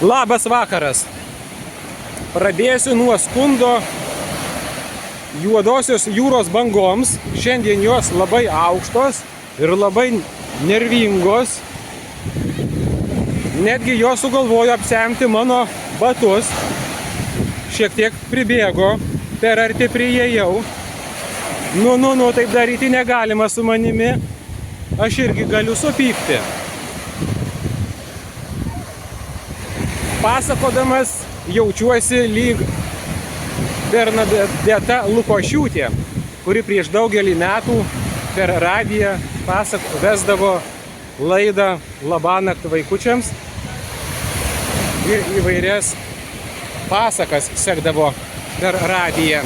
Labas vakaras. Pradėsiu nuo skundo Juodosios jūros bangoms. Šiandien jos labai aukštos ir labai nervingos. Netgi jos sugalvojo apsemti mano batus. Šiek tiek pribėgo, per arti priėjau. Nu, taip daryti negalima su manimi. Aš irgi galiu supykti. Pasakodamas jaučiuosi lyg Bernadeta Lukošiūtė, kuri prieš daugelį metų per radiją vesdavo laidą Labanakt vaikučiams ir įvairias pasakas sekdavo per radiją.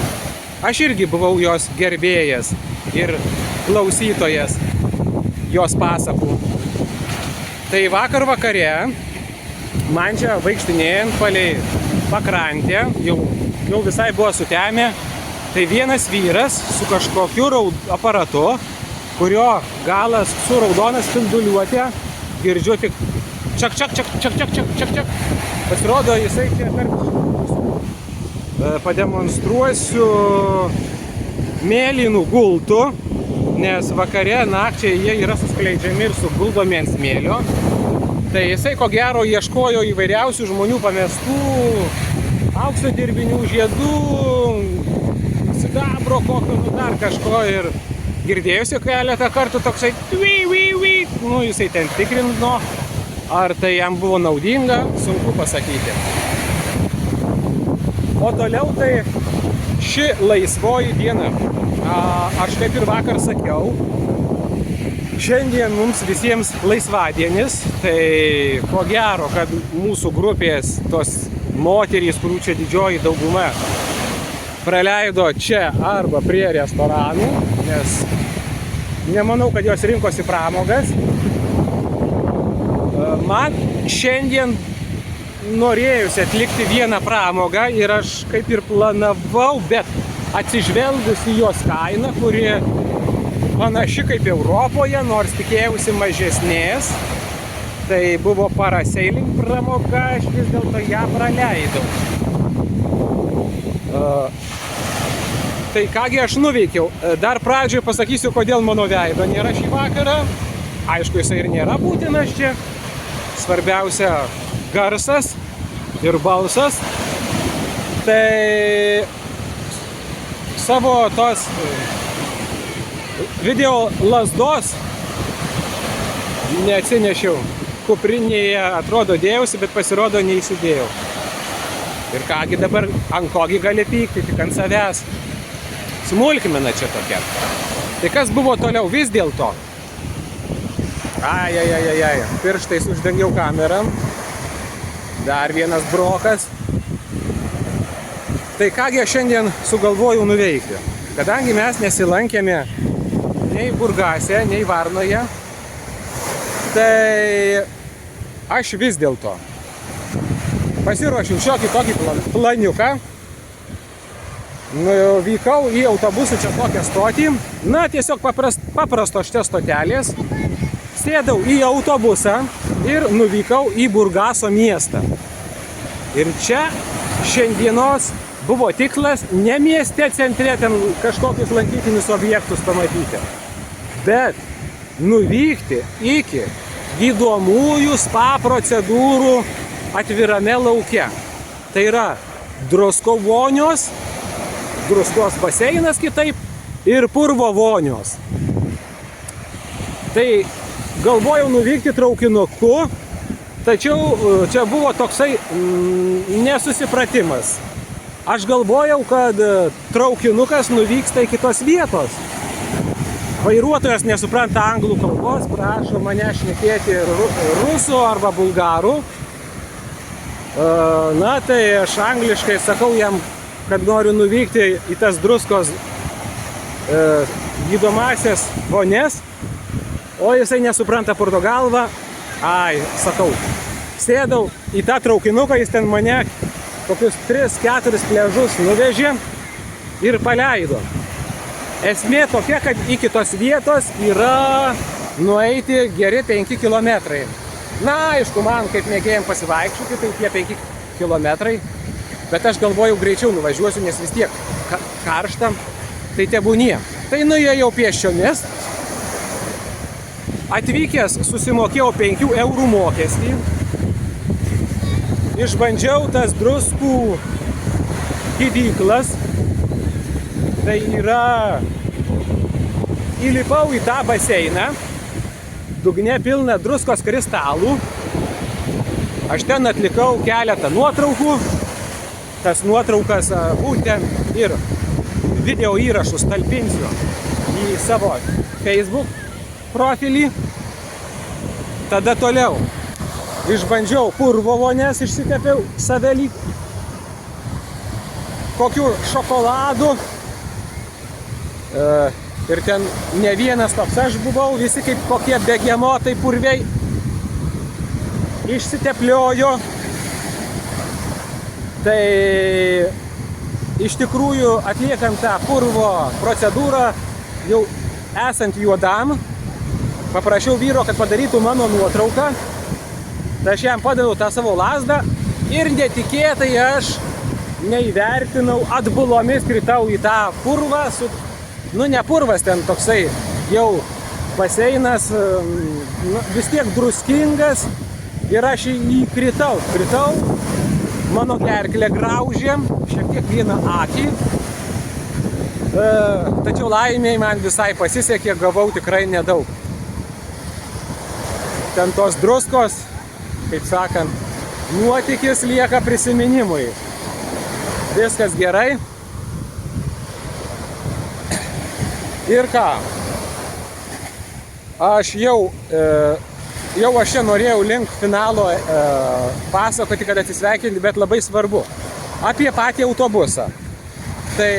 Aš irgi buvau jos gerbėjas ir klausytojas jos pasakų. Tai vakar vakare man čia vaikštinėjant palei pakrantę, jau visai buvo sutemę, tai vienas vyras su kažkokiu aparatu, kurio galas su raudona spinduliuotė, girdžiu tik čak. Pasirodo, jisai čia pademonstruosiu mėlynų gultų, nes vakare nakčiai jie yra suskleidžiami ir suguldomi ant smėlio. Tai jisai ko gero ieškojo įvairiausių žmonių pamestų aukso dirbinių, žiedų, sidabro kokio, dar kažko, ir girdėjusi keletą kartų toksai jisai ten tikrino, ar tai jam buvo naudinga, sunku pasakyti. O toliau tai ši laisvoji diena. Aš kaip ir vakar sakiau, šiandien mums visiems laisvadienis, tai ko gero, kad mūsų grupės tos moterys, kurių čia didžioji dauguma, praleido čia arba prie restoranų, nes nemanau, kad jos rinkosi pramogas. Man šiandien norėjusi atlikti vieną pramogą ir aš kaip ir planavau, bet atsižvelgus į jos kainą, kuri panaši kaip Europoje, nors tikėjausi mažesnės, tai buvo parasailing pramoga, aš vis dėlto ją praleidau. Tai kągi aš nuveikiau. Dar pradžioje pasakysiu, kodėl mano veido nėra šį vakarą. Aišku, jisai ir nėra būtinas čia. Svarbiausia garsas ir balsas. Tai savo tos video lazdos neatsinešiau. Kuprinėje atrodo dėjausi, bet pasirodo neįsidėjau. Ir kągi dabar, ant kogi gali pykti, tik ant savęs. Smulkmena čia tokia. Tai kas buvo toliau vis dėlto? Pirštais uždengiau kamerą. Dar vienas brokas. Tai kągi aš šiandien sugalvojau nuveikti. Kadangi mes nesilankėme nei Burgase, nei Varnoje, tai aš vis dėlto pasiruošiau šiokį tokį planiuką. Nuvykau į autobusų čia tokią stotį. Tiesiog paprasto šitie stotelės. Sėdau į autobusą ir nuvykau į Burgaso miestą. Ir čia šiandienos buvo tikslas ne mieste centre ten kažkokius lankytinius objektus pamatyti, bet nuvykti iki gydomųjų spa procedūrų atvirame lauke. Tai yra Drusko vonios, druskos baseinas kitaip ir purvo vonios. Tai galvojau nuvykti traukinuku, tačiau čia buvo toksai nesusipratimas. Aš galvojau, kad traukinukas nuvyksta į kitos vietos. Vairuotojas nesupranta anglų kalbos, prašo mane šnekėti rusų arba bulgarų. Tai aš angliškai sakau jam, kad noriu nuvykti į tas Druskos gydomasias vonias, o jisai nesupranta purto galvą. Sakau, sėdau į tą traukinuką, jis ten mane kokius 3-4 pliažus nuvežė ir paleido. Esmė tokia, kad iki tos vietos yra nueiti geri 5 kilometrai. Na, aišku, man kaip mėgėjim pasivaikščioti, tai tie 5 kilometrai, bet aš galvoju greičiau nuvažiuosiu, nes vis tiek karšta, tai tebūnie. Tai nuėjau pėsčiomis, atvykęs susimokėjau 5 eurų mokestį, išbandžiau tas druskų gydyklas, tai yra įlipau į tą baseiną, dugne pilna druskos kristalų, aš ten atlikau keletą nuotraukų, tas nuotraukas būtent ir video įrašus talpinsiu į savo Facebook profilį. Tada toliau išbandžiau purvo vonės, išsitepiau save lyg kokiu šokoladu. Ir ten ne vienas toks aš buvau, visi kaip kokie begemotai purviai išsitepliojo. Tai iš tikrųjų atliekant tą purvo procedūrą, jau esant juodam, paprašiau vyro, kad padarytų mano nuotrauką. Tai aš jam padaviau tą savo lazdą ir netikėtai aš neįvertinau, atbulomis kritau į tą purvą su... Nu, ne purvas ten toksai, jau baseinas, vis tiek druskingas ir aš jį kritau, mano gerklę graužė, šiek tiek vieną akį, tačiau laimiai man visai pasisekė, gavau tikrai nedaug. Ten tos druskos, kaip sakant, nuotykis lieka prisiminimui. Viskas gerai. Ir ką, aš jau aš čia norėjau link finalo pasakoti, kad atsisveikinti, bet labai svarbu apie patį autobusą. Tai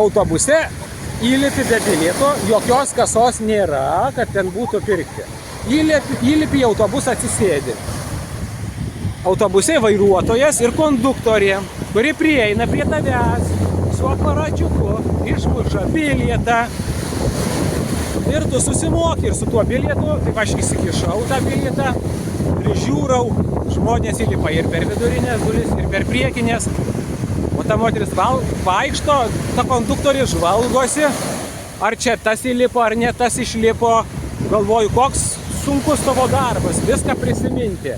autobuse įlipi be bilieto, jokios kasos nėra, kad ten būtų pirkti. Įlipi į autobusą, atsisėdi. Autobuse vairuotojas ir konduktorė, kuri prieina prie tavęs su aparačiuku, išmuša bilietą ir tu susimoki ir su tuo bilietu, taip aš įsikišau tą bilietą, prižiūrau, žmonės įlipa ir per vidurinės duris, ir per priekinės, o ta moteris vaikšto, ta konduktorė žvalgosi, ar čia tas įlipo, ar ne tas išlipo, galvoju, koks sunkus tavo darbas, viską prisiminti.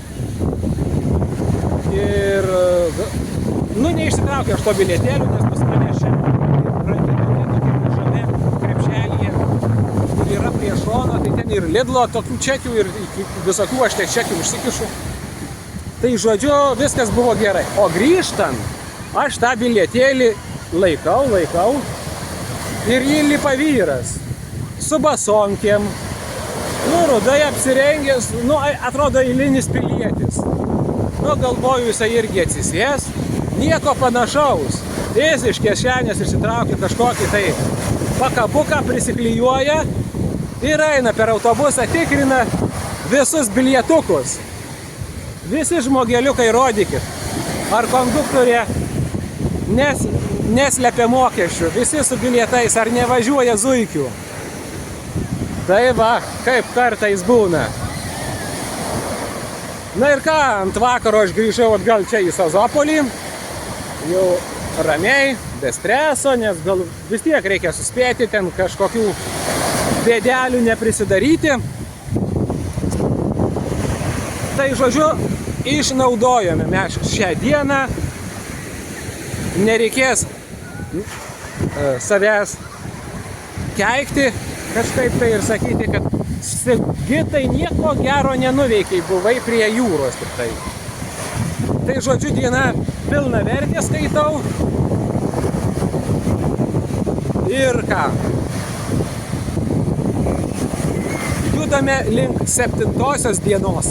Ir, nu, neišsitraukiu aš to bilietėlių, nes pas mane yra prie šono, tai ten ir Lidlo tokių čekių ir visokių aš tiek čekių užsikišu. Tai žodžiu, viskas buvo gerai. O grįžtant, aš tą bilietėlį laikau ir jį lipa vyras su basonkėm, nu, rudai apsirengęs, nu, atrodo eilinis pilietis. Nu, galvoju, jisai irgi atsisės, nieko panašaus. Jis iš kišenės išsitraukia kažkokį tai pakabuką, prisiklijuoja ir eina per autobusą, tikrina visus bilietukus. Visi žmogeliukai rodykit, ar konduktorė neslepia mokesčių, visi su bilietais, ar nevažiuoja zuikių. Tai va, kaip kartais būna. Na ir ką, ant vakaro aš grįžau atgal čia į Sozopolį, jau ramiai, be streso, nes gal vis tiek reikia suspėti, ten kažkokių bėdelių neprisidaryti. Tai žodžiu, išnaudojame mes šią dieną, nereikės savęs keikti kažkaip tai ir sakyti, kad Sigitai nieko gero nenuveikiai, buvai prie jūros tik tai. Tai žodžiu, diena pilna vertė skaitau. Ir ką? Judame link 7-osios dienos.